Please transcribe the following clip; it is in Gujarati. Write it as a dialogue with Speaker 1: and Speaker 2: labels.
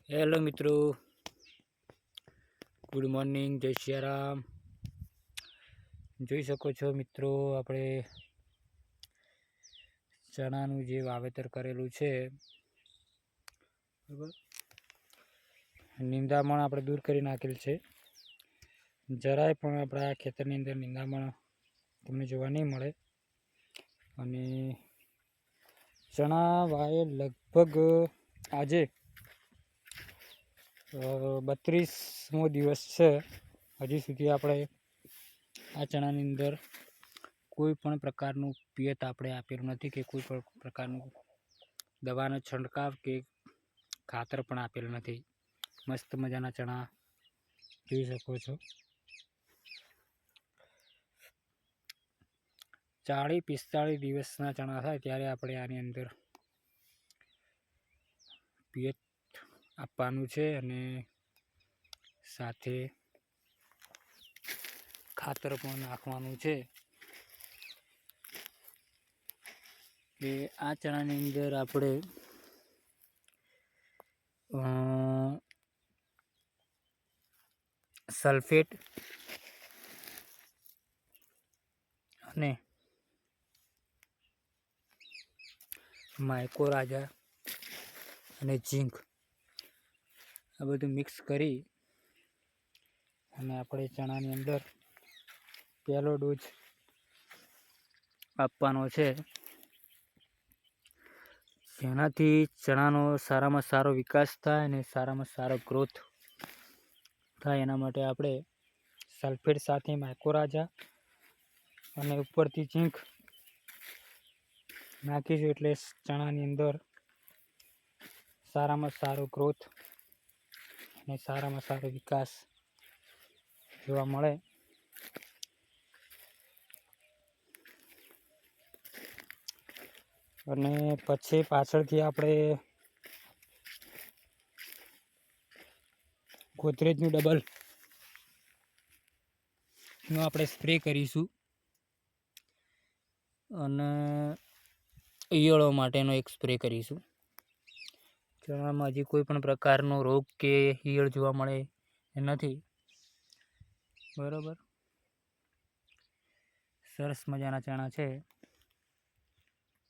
Speaker 1: હેલો મિત્રો, ગુડ મોર્નિંગ, જય સિયારામ। જોઈ શકો છો મિત્રો, આપણે ચણાનું જે વાવેતર કરેલું છે બરાબર, નિંદામણ આપણે દૂર કરી નાખેલ છે। જરાય પણ આપણા ખેતરની અંદર નિંદામણ તમને જોવા નહીં મળે। અને ચણા વાવે લગભગ આજે 32મો દિવસ છે। હજી સુધી આપણે આ ચણાની અંદર કોઈ પણ પ્રકારનું પિયત આપણે આપેલું નથી કે કોઈ પણ પ્રકારનું દવાનો છંટકાવ કે ખાતર પણ આપેલું નથી। મસ્ત મજાના ચણા જોઈ શકો છો। 40-45 દિવસના ચણા થાય ત્યારે આપણે આની અંદર પિયત આપવાનું છે અને સાથે ખાતર પણ નાખવાનું છે કે આ ચણાની અંદર આપણે સલ્ફેટ અને માઇકોરાજા અને ઝીંક આ બધું મિક્સ કરી અને આપણે ચણાની અંદર પહેલો ડોઝ આપવાનો છે, જેનાથી ચણાનો સારામાં સારો વિકાસ થાય અને સારામાં સારો ગ્રોથ થાય। એના માટે આપણે સલ્ફેટ સાથે માઇકોરાજા અને ઉપરથી ઝીંક નાખીશું, એટલે ચણાની અંદર સારામાં સારો ગ્રોથ અને સારામાં સારો વિકાસ જોવા મળે। અને પછી પાછળથી આપણે ગોદરેજનું ડબલ નો આપણે સ્પ્રે કરીશું અને ઈયળો માટેનો એક સ્પ્રે કરીશું। ચણામાં હજી કોઈ પણ પ્રકારનો રોગ કે ઈયળ જોવા મળે એ નથી, બરાબર। સરસ મજાના ચણા છે।